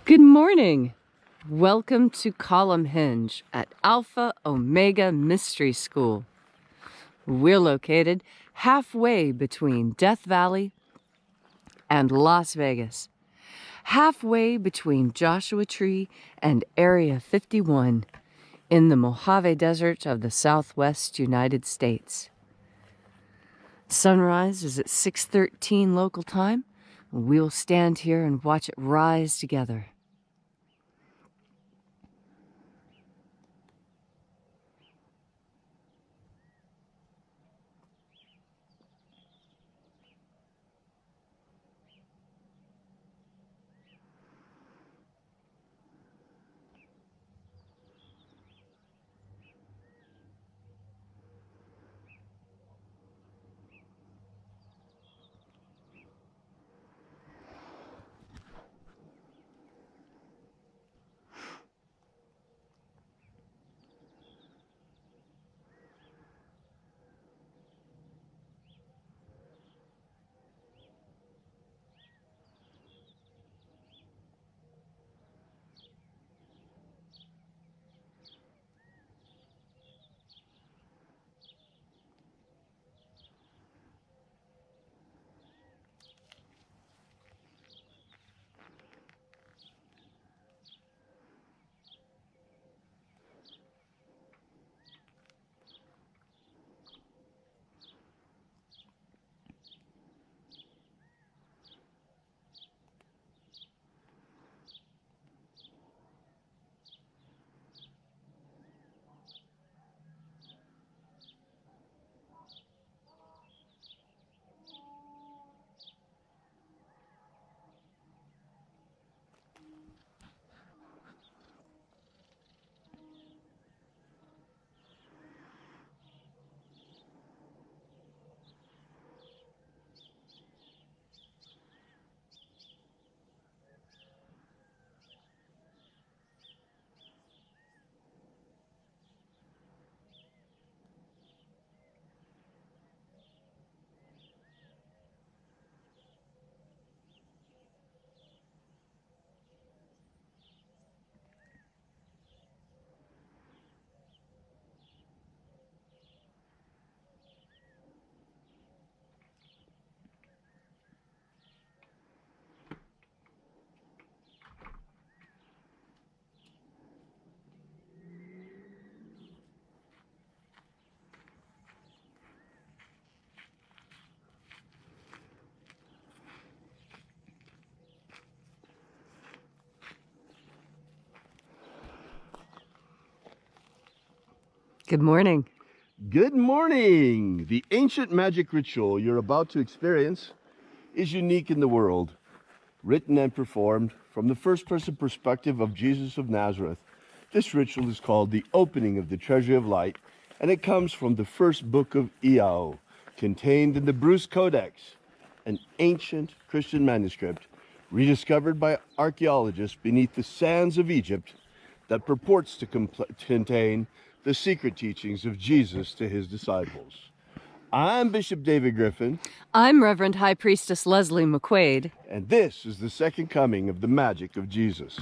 Good morning. Welcome to Column Hinge at Alpha Ωmega Mystery School. We're located halfway between Death Valley and Las Vegas, halfway between Joshua Tree and Area 51 in the Mojave Desert of the Southwest United States. Sunrise is at 6:13 local time. We'll stand here and watch it rise together. Good morning. Good morning! The ancient magic ritual you're about to experience is unique in the world. Written and performed from the first-person perspective of Jesus of Nazareth, this ritual is called the opening of the treasury of light, and it comes from the first book of Iao, contained in the Bruce Codex, an ancient Christian manuscript rediscovered by archaeologists beneath the sands of Egypt that purports to contain the secret teachings of Jesus to his disciples. I'm Bishop David Griffin. I'm Reverend High Priestess Leslie McQuade. And this is the second coming of the magic of Jesus.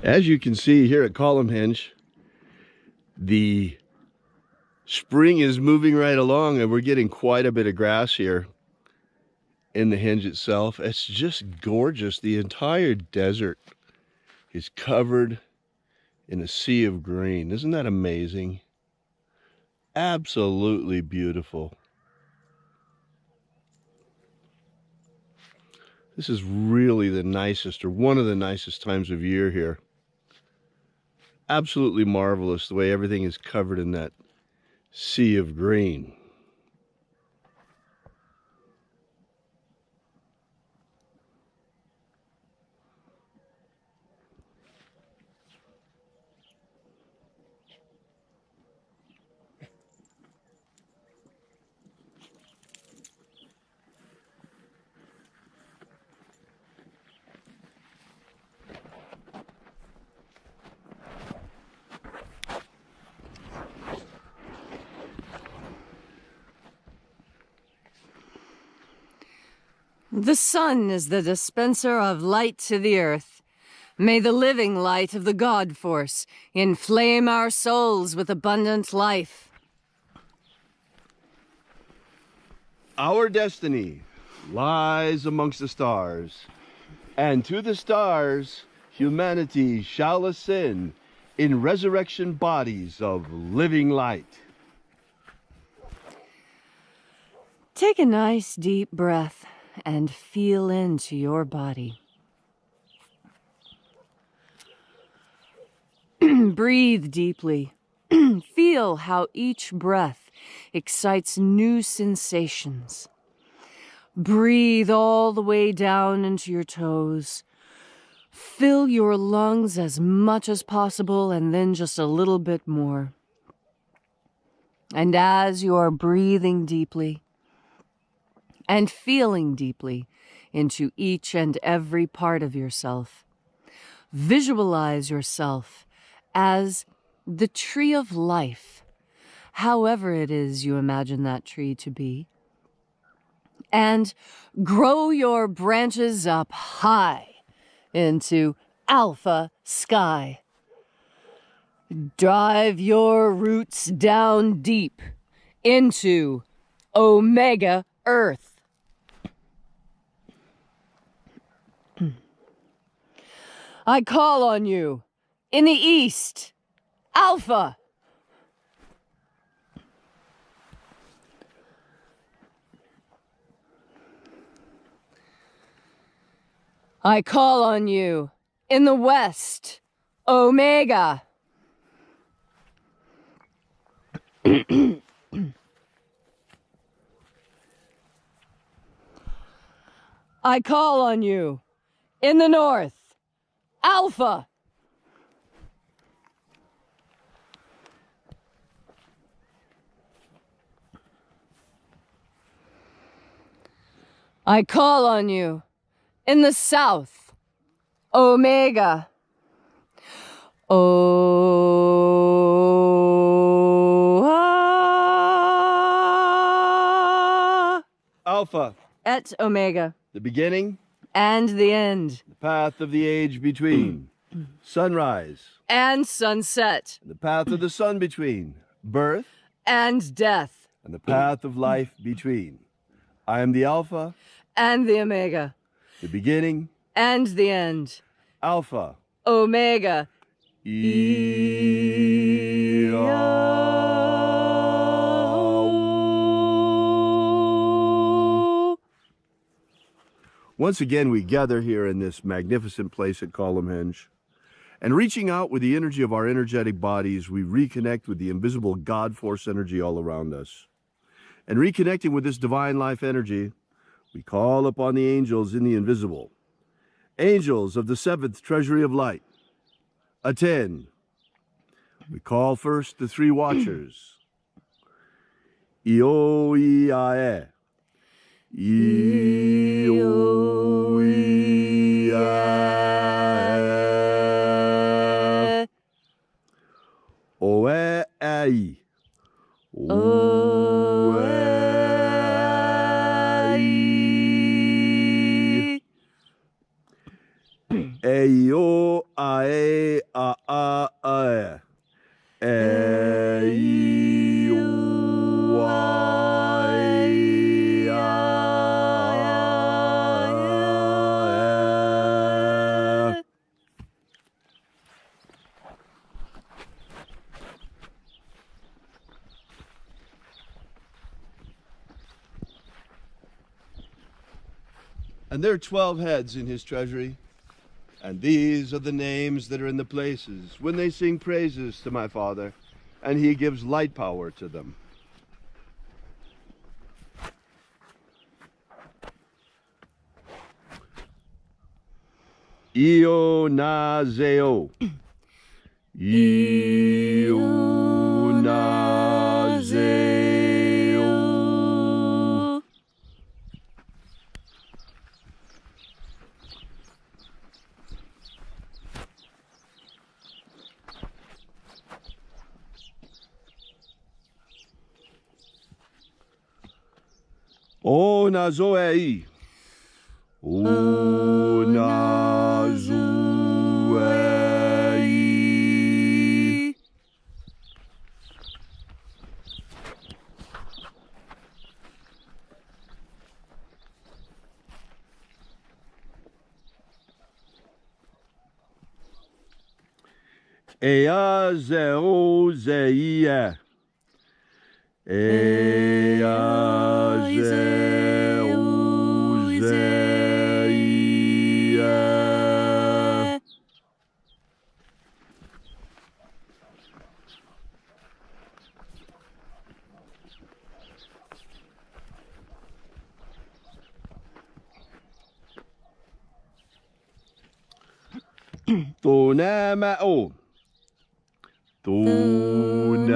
As you can see here at Column Hinge, the spring is moving right along and we're getting quite a bit of grass here in the hinge itself. It's just gorgeous. The entire desert is covered in a sea of green. Isn't that amazing? Absolutely beautiful. This is really the nicest, or one of the nicest times of year here. Absolutely marvelous the way everything is covered in that sea of green. The sun is the dispenser of light to the earth. May the living light of the God Force inflame our souls with abundant life. Our destiny lies amongst the stars, and to the stars humanity shall ascend in resurrection bodies of living light. Take a nice deep breath and feel into your body. Breathe deeply. Feel how each breath excites new sensations. Breathe all the way down into your toes. Fill your lungs as much as possible and then just a little bit more. And as you are breathing deeply and feeling deeply into each and every part of yourself, visualize yourself as the tree of life, however it is you imagine that tree to be, and grow your branches up high into Alpha Sky. Drive your roots down deep into Omega Earth. I call on you in the east, Alpha. I call on you in the west, Omega. I call on you in the north, Alpha. I call on you in the south, Omega. Alpha. Et Omega. The beginning. And the end. The path of the age between. Sunrise. And sunset. And the path of the sun between. Birth. And death. And the path of life between. I am the Alpha. And the Omega. The beginning. And the end. Alpha. Omega. Once again, we gather here in this magnificent place at Columnhenge, and reaching out with the energy of our energetic bodies, we reconnect with the invisible God Force energy all around us. And reconnecting with this divine life energy, we call upon the angels in the invisible. Angels of the seventh treasury of light, attend. We call first the three watchers. Io Iae. Io Iae. Oe Ai. Oe Ai. Eio Ae A A Ae. And there are 12 heads in his treasury, and these are the names that are in the places when they sing praises to my Father, and he gives light power to them. Io Nazeo. Io Nazeo. O Nazoei. Unazuei. Ea zeu zeia. Ea zeu zeia. Tonamao. Tonamao.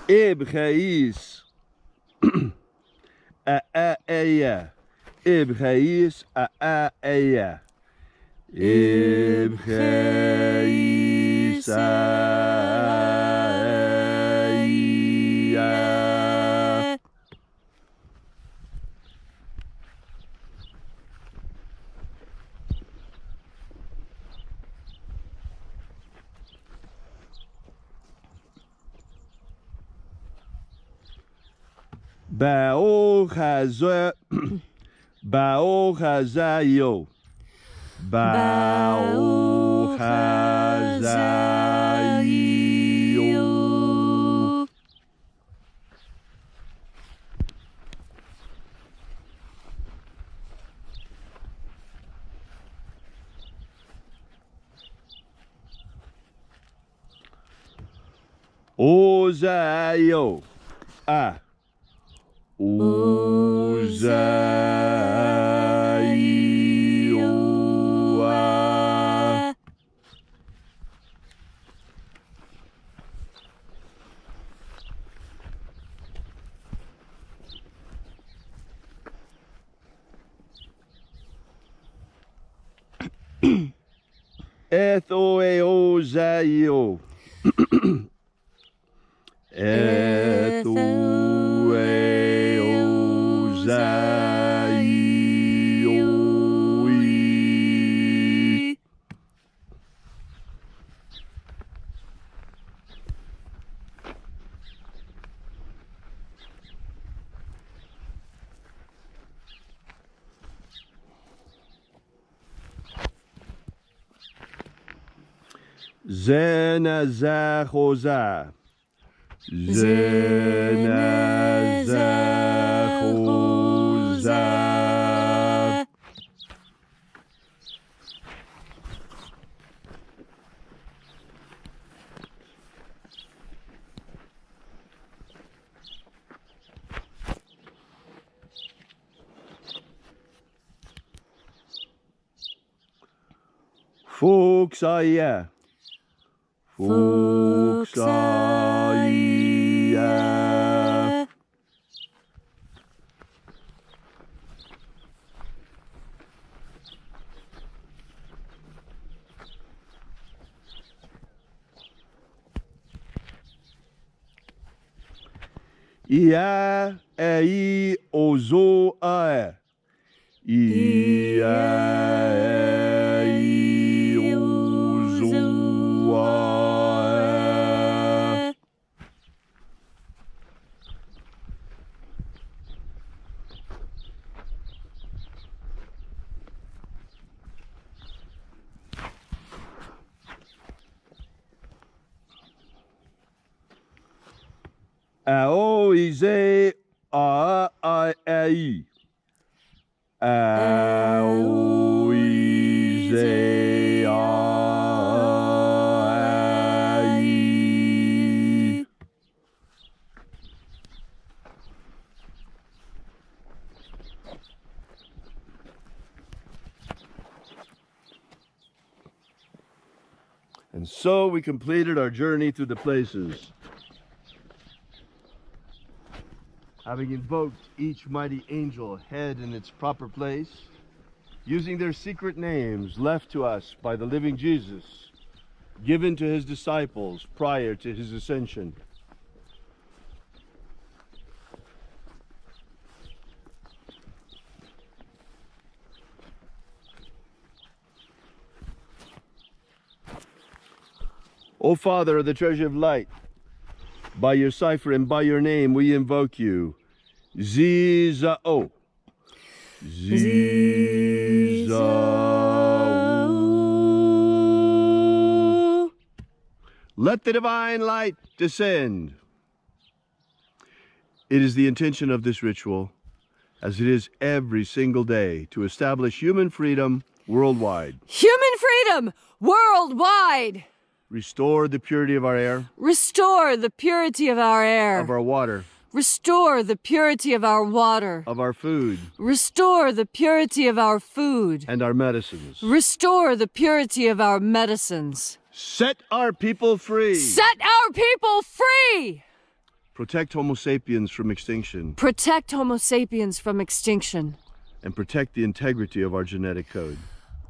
Ibgeis. Eia. Ibgeis eia. Ibgeis eia. Baochazayo. Baochazayo. Ozayo. Ah. Ozayo. Ah. Ethoeozayo. Ethoeozayo. Zenazachoza. Zenazachoza. Fuxaya. Fuxaya. Ia ei ozo ae. Ia ei ozo ae. Ao ize a ai. Ao ize a ai. And so we completed our journey through the places. Having invoked each mighty angel head in its proper place, using their secret names left to us by the living Jesus, given to his disciples prior to his ascension. O Father of the treasure of light, by your cipher and by your name we invoke you. Zizao. Zizao. Let the divine light descend. It is the intention of this ritual, as it is every single day, to establish human freedom worldwide. Human freedom worldwide! Restore the purity of our air. Restore the purity of our air. Of our water. Restore the purity of our water. Of our food. Restore the purity of our food. And our medicines. Restore the purity of our medicines. Set our people free. Set our people free! Protect Homo sapiens from extinction. Protect Homo sapiens from extinction. And protect the integrity of our genetic code.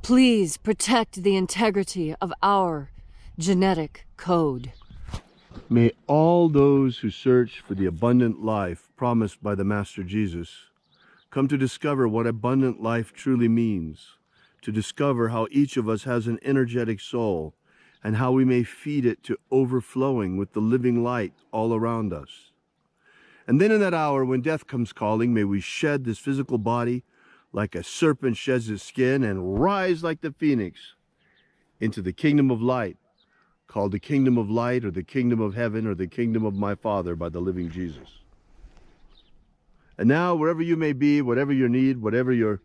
Please protect the integrity of our genetic code. May all those who search for the abundant life promised by the Master Jesus come to discover what abundant life truly means, to discover how each of us has an energetic soul and how we may feed it to overflowing with the living light all around us. And then in that hour when death comes calling, may we shed this physical body like a serpent sheds his skin and rise like the phoenix into the kingdom of light, called the kingdom of light or the kingdom of heaven or the kingdom of my Father by the living Jesus. And now, wherever you may be, whatever your need, whatever your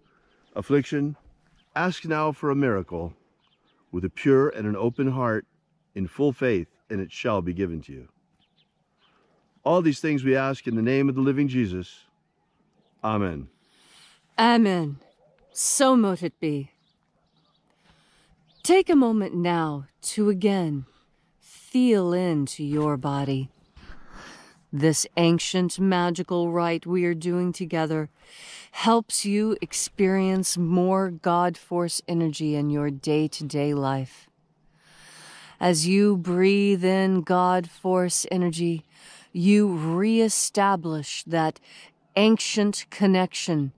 affliction, ask now for a miracle with a pure and an open heart in full faith, and it shall be given to you. All these things we ask in the name of the living Jesus. Amen. Amen. So mote it be. Take a moment now to again feel into your body. This ancient magical rite we are doing together helps you experience more God Force energy in your day-to-day life. As you breathe in God Force energy, you reestablish that ancient connection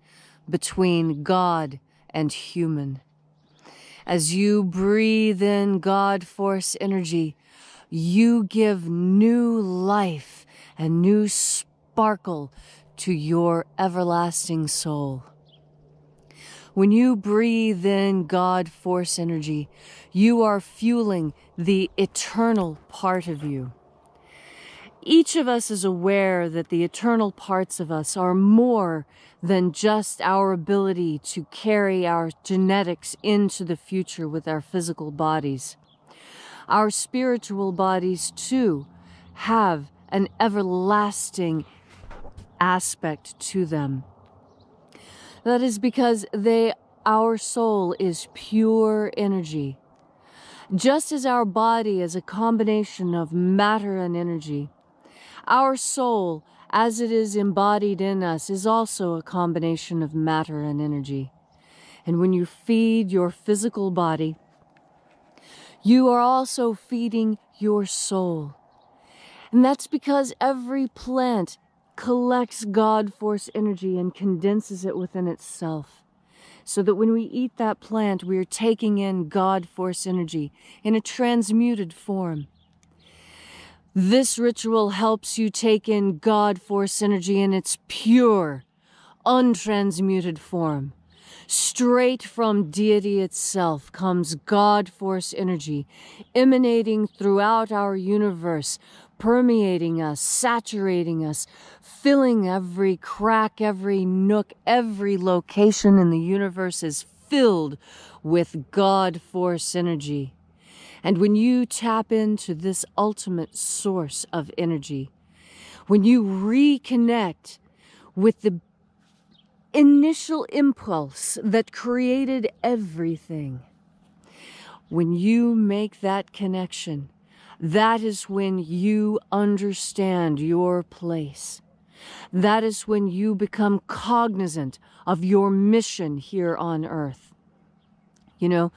between God and human. As you breathe in God Force energy, you give new life and new sparkle to your everlasting soul. When you breathe in God Force energy, you are fueling the eternal part of you. Each of us is aware that the eternal parts of us are more than just our ability to carry our genetics into the future with our physical bodies. Our spiritual bodies, too, have an everlasting aspect to them. That is because our soul is pure energy. Just as our body is a combination of matter and energy, our soul, as it is embodied in us, is also a combination of matter and energy. And when you feed your physical body, you are also feeding your soul. And that's because every plant collects God Force energy and condenses it within itself. So that when we eat that plant, we are taking in God Force energy in a transmuted form. This ritual helps you take in God Force energy in its pure, untransmuted form. Straight from deity itself comes God Force energy, emanating throughout our universe, permeating us, saturating us, filling every crack, every nook, every location in the universe is filled with God Force energy. And when you tap into this ultimate source of energy, when you reconnect with the initial impulse that created everything, when you make that connection, that is when you understand your place. That is when you become cognizant of your mission here on Earth. You know,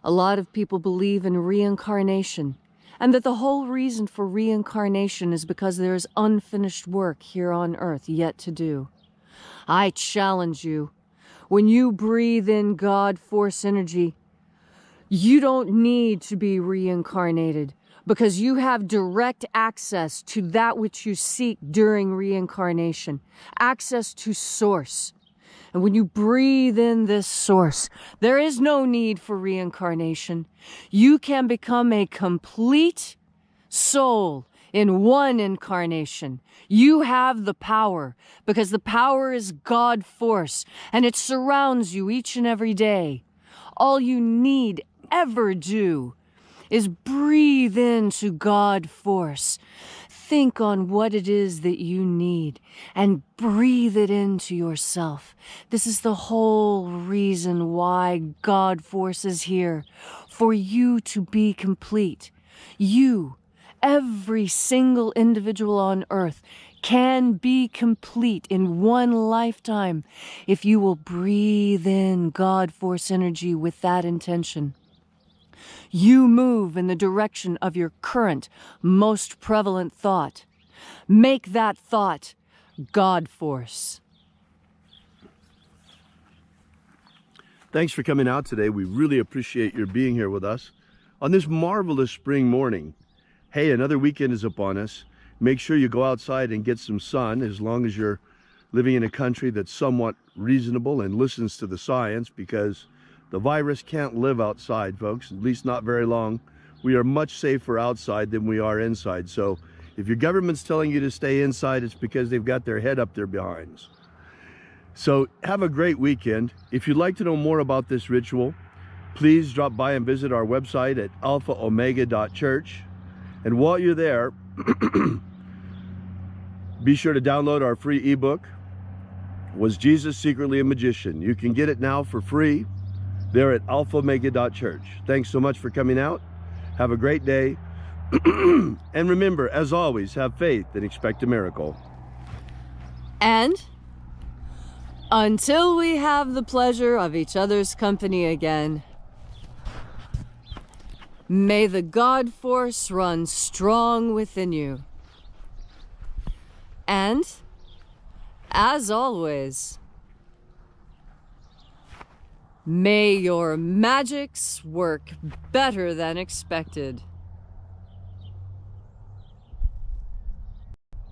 a lot of people believe in reincarnation, and that the whole reason for reincarnation is because there is unfinished work here on Earth yet to do. I challenge you, when you breathe in God Force energy, you don't need to be reincarnated, because you have direct access to that which you seek during reincarnation, access to Source. And when you breathe in this Source, there is no need for reincarnation. You can become a complete soul in one incarnation. You have the power, because the power is God Force, and it surrounds you each and every day. All you need ever do is breathe into God Force. Think on what it is that you need and breathe it into yourself. This is the whole reason why God Force is here, for you to be complete. You, every single individual on Earth, can be complete in one lifetime if you will breathe in God Force energy with that intention. You move in the direction of your current, most prevalent thought. Make that thought God Force. Thanks for coming out today. We really appreciate your being here with us on this marvelous spring morning. Hey, another weekend is upon us. Make sure you go outside and get some sun, as long as you're living in a country that's somewhat reasonable and listens to the science, because the virus can't live outside, folks, at least not very long. We are much safer outside than we are inside. So if your government's telling you to stay inside, it's because they've got their head up their behinds. So have a great weekend. If you'd like to know more about this ritual, please drop by and visit our website at alphaomega.church. And while you're there, be sure to download our free ebook, Was Jesus Secretly a Magician? You can get it now for free there at alphaomega.church. Thanks so much for coming out. Have a great day. And remember, as always, have faith and expect a miracle. And until we have the pleasure of each other's company again, may the God Force run strong within you. And, as always, may your magics work better than expected.